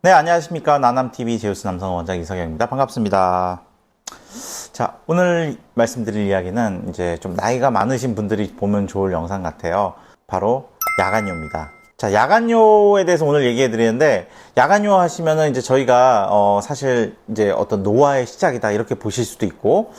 네, 안녕하십니까. 나남TV 제우스 남성 원장 이석영입니다. 반갑습니다. 자, 오늘 말씀드릴 이야기는 이제 좀 나이가 많으신 분들이 보면 좋을 영상 같아요. 바로 야간요입니다. 자, 야간요에 대해서 오늘 얘기해 드리는데, 야간요 하시면은 이제 저희가, 사실 이제 어떤 노화의 시작이다, 이렇게 보실 수도 있고,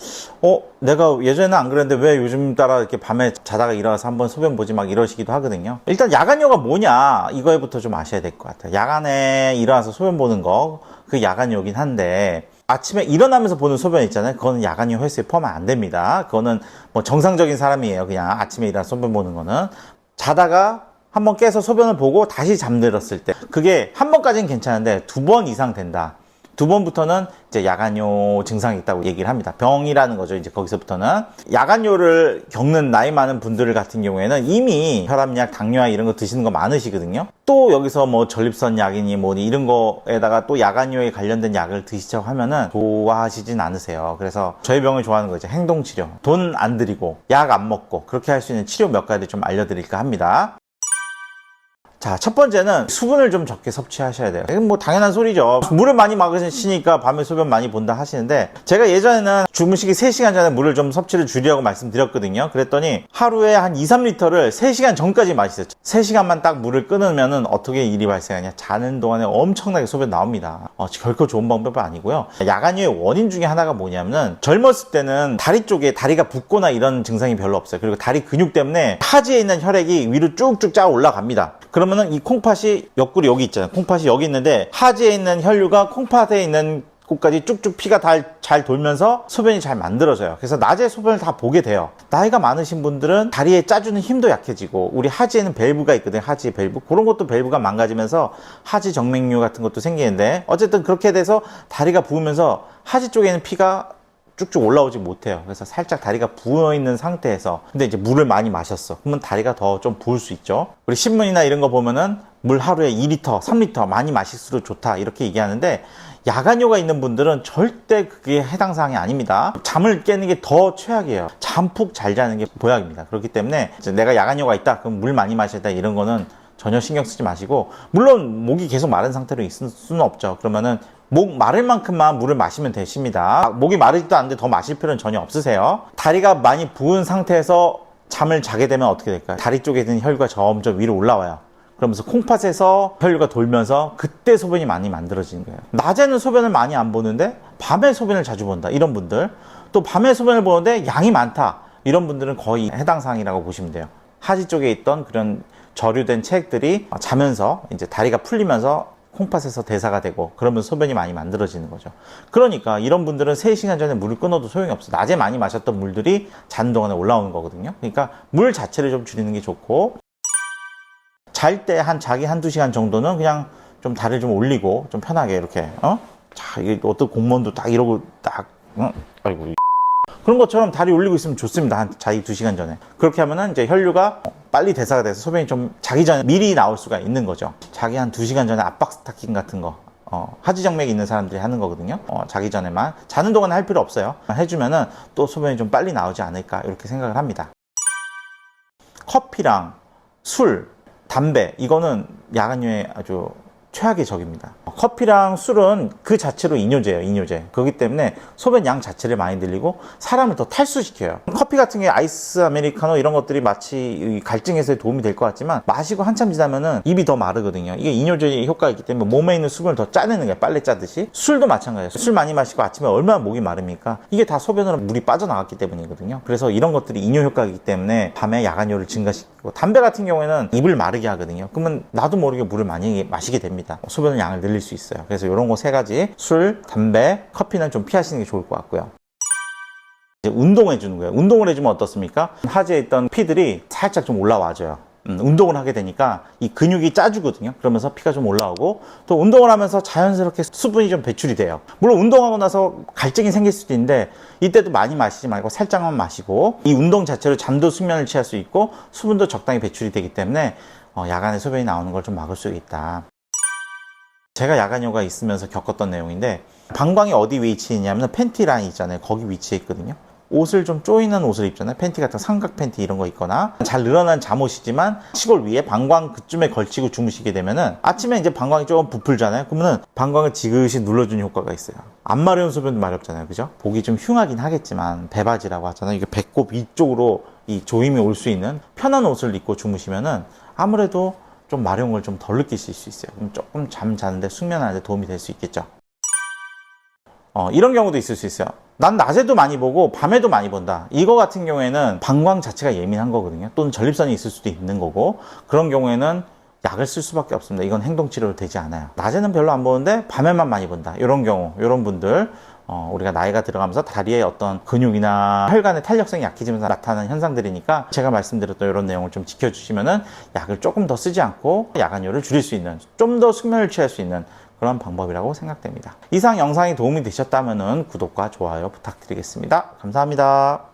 내가 예전에는 안 그랬는데 왜 요즘 따라 이렇게 밤에 자다가 일어나서 한번 소변 보지 막 이러시기도 하거든요. 일단 야간요가 뭐냐, 이거부터 좀 아셔야 될 것 같아요. 야간에 일어나서 소변 보는 거, 그 야간요긴 한데, 아침에 일어나면서 보는 소변 있잖아요. 그거는 야간요 횟수에 포함은 안 됩니다. 그거는 뭐 정상적인 사람이에요. 그냥 아침에 일어나서 소변 보는 거는. 자다가 한번 깨서 소변을 보고 다시 잠들었을 때, 그게 한 번까지는 괜찮은데 두 번 이상 된다. 두 번부터는 이제 야간요 증상이 있다고 얘기를 합니다. 병이라는 거죠. 이제 거기서부터는. 야간요를 겪는 나이 많은 분들 같은 경우에는 이미 혈압약, 당뇨약 이런 거 드시는 거 많으시거든요. 또 여기서 뭐 전립선 약이니 뭐 이런 거에다가 또 야간요에 관련된 약을 드시자고 하면은 좋아하시진 않으세요. 그래서 저희 병을 좋아하는 거 이제 행동치료. 돈 안 들이고 약 안 먹고 그렇게 할 수 있는 치료 몇 가지 좀 알려드릴까 합니다. 자, 첫 번째는 수분을 좀 적게 섭취하셔야 돼요. 이건 뭐 당연한 소리죠. 물을 많이 마시니까 밤에 소변 많이 본다 하시는데, 제가 예전에는 주무시기 3시간 전에 물을 좀 섭취를 줄이라고 말씀드렸거든요. 그랬더니 하루에 한 2, 3리터를 3시간 전까지 마시세요. 3시간만 딱 물을 끊으면은 어떻게 일이 발생하냐. 자는 동안에 엄청나게 소변 나옵니다. 결코 좋은 방법은 아니고요. 야간요의 원인 중에 하나가 뭐냐면은, 젊었을 때는 다리 쪽에 다리가 붓거나 이런 증상이 별로 없어요. 그리고 다리 근육 때문에 하지에 있는 혈액이 위로 쭉쭉 짜 올라갑니다. 그러면은 이 콩팥이 옆구리 여기 있잖아요. 콩팥이 여기 있는데 하지에 있는 혈류가 콩팥에 있는 곳까지 쭉쭉 피가 잘 돌면서 소변이 잘 만들어져요. 그래서 낮에 소변을 다 보게 돼요. 나이가 많으신 분들은 다리에 짜주는 힘도 약해지고, 우리 하지에는 밸브가 있거든요. 하지 밸브. 그런 것도 밸브가 망가지면서 하지 정맥류 같은 것도 생기는데, 어쨌든 그렇게 돼서 다리가 부으면서 하지 쪽에는 피가 쭉쭉 올라오지 못해요. 그래서 살짝 다리가 부어있는 상태에서, 근데 이제 물을 많이 마셨어. 그러면 다리가 더 좀 부을 수 있죠. 우리 신문이나 이런 거 보면은 물 하루에 2리터, 3리터 많이 마실수록 좋다 이렇게 얘기하는데, 야간요가 있는 분들은 절대 그게 해당 사항이 아닙니다. 잠을 깨는 게 더 최악이에요. 잠 푹 잘 자는 게 보약입니다. 그렇기 때문에 이제 내가 야간요가 있다, 그럼 물 많이 마셔야 돼, 이런 거는 전혀 신경 쓰지 마시고, 물론 목이 계속 마른 상태로 있을 수는 없죠. 그러면은 목 마를 만큼만 물을 마시면 되십니다. 목이 마르지도 않는데 더 마실 필요는 전혀 없으세요. 다리가 많이 부은 상태에서 잠을 자게 되면 어떻게 될까요? 다리 쪽에 있는 혈류가 점점 위로 올라와요. 그러면서 콩팥에서 혈류가 돌면서 그때 소변이 많이 만들어지는 거예요. 낮에는 소변을 많이 안 보는데 밤에 소변을 자주 본다, 이런 분들. 또 밤에 소변을 보는데 양이 많다, 이런 분들은 거의 해당 사항이라고 보시면 돼요. 하지 쪽에 있던 그런 저류된 체액들이 자면서 이제 다리가 풀리면서 콩팥에서 대사가 되고, 그러면 소변이 많이 만들어지는 거죠. 그러니까 이런 분들은 3시간 전에 물을 끊어도 소용이 없어요. 낮에 많이 마셨던 물들이 자는 동안에 올라오는 거거든요. 그러니까 물 자체를 좀 줄이는 게 좋고, 잘 때 자기 한두 시간 정도는 그냥 좀 다리를 좀 올리고 좀 편하게 이렇게, 자, 이게 어떤 공무원도 딱 이러고 딱, 아이고, 그런 것처럼 다리 올리고 있으면 좋습니다. 자기 2시간 전에. 그렇게 하면은 이제 혈류가 빨리 대사가 돼서 소변이 좀 자기 전에 미리 나올 수가 있는 거죠. 자기 한 2시간 전에 압박 스타킹 같은 거, 하지정맥이 있는 사람들이 하는 거거든요. 자기 전에만. 자는 동안 할 필요 없어요. 해주면은 또 소변이 좀 빨리 나오지 않을까, 이렇게 생각을 합니다. 커피랑 술, 담배, 이거는 야간요에 아주 최악의 적입니다. 커피랑 술은 그 자체로 이뇨제예요, 이뇨제. 그렇기 때문에 소변 양 자체를 많이 늘리고 사람을 더 탈수시켜요. 커피 같은 게 아이스 아메리카노 이런 것들이 마치 갈증 해소에 도움이 될 것 같지만, 마시고 한참 지나면은 입이 더 마르거든요. 이게 이뇨제의 효과가 있기 때문에 몸에 있는 수분을 더 짜내는 거예요, 빨래 짜듯이. 술도 마찬가지예요. 술 많이 마시고 아침에 얼마나 목이 마릅니까? 이게 다 소변으로 물이 빠져나갔기 때문이거든요. 그래서 이런 것들이 이뇨 효과이기 때문에 밤에 야간요를 증가시키고, 담배 같은 경우에는 입을 마르게 하거든요. 그러면 나도 모르게 물을 많이 마시게 됩니다. 소변의 양을 늘릴 수 있어요. 그래서 이런 거 3가지, 술, 담배, 커피는 좀 피하시는 게 좋을 것 같고요. 이제 운동을 해주는 거예요. 운동을 해주면 어떻습니까? 하지에 있던 피들이 살짝 좀 올라와줘요. 운동을 하게 되니까 이 근육이 짜주거든요. 그러면서 피가 좀 올라오고, 또 운동을 하면서 자연스럽게 수분이 좀 배출이 돼요. 물론 운동하고 나서 갈증이 생길 수도 있는데, 이때도 많이 마시지 말고 살짝만 마시고, 이 운동 자체로 잠도 숙면을 취할 수 있고 수분도 적당히 배출이 되기 때문에 야간에 소변이 나오는 걸 좀 막을 수 있다. 제가 야간요가 있으면서 겪었던 내용인데, 방광이 어디 위치해 있냐면 팬티 라인 있잖아요. 거기 위치해 있거든요. 옷을 좀 조이는 옷을 입잖아요. 팬티 같은 삼각 팬티 이런 거 입거나 잘 늘어난 잠옷이지만 시골 위에 방광 그쯤에 걸치고 주무시게 되면은 아침에 이제 방광이 조금 부풀잖아요. 그러면은 방광을 지그시 눌러주는 효과가 있어요. 안 마려운 소변도 마렵잖아요. 그죠? 보기 좀 흉하긴 하겠지만 배바지라고 하잖아요. 이게 배꼽 위쪽으로 이 조임이 올 수 있는 편한 옷을 입고 주무시면은 아무래도 좀 마려운 걸 좀 덜 느끼실 수 있어요. 그럼 조금 잠 자는데 숙면하는데 도움이 될 수 있겠죠. 이런 경우도 있을 수 있어요. 난 낮에도 많이 보고 밤에도 많이 본다. 이거 같은 경우에는 방광 자체가 예민한 거거든요. 또는 전립선이 있을 수도 있는 거고, 그런 경우에는 약을 쓸 수밖에 없습니다. 이건 행동치료로 되지 않아요. 낮에는 별로 안 보는데 밤에만 많이 본다. 이런 경우, 이런 분들 우리가 나이가 들어가면서 다리의 어떤 근육이나 혈관의 탄력성이 약해지면서 나타나는 현상들이니까 제가 말씀드렸던 이런 내용을 좀 지켜주시면은 약을 조금 더 쓰지 않고 야간료를 줄일 수 있는, 좀 더 숙면을 취할 수 있는 그런 방법이라고 생각됩니다. 이상 영상이 도움이 되셨다면 구독과 좋아요 부탁드리겠습니다. 감사합니다.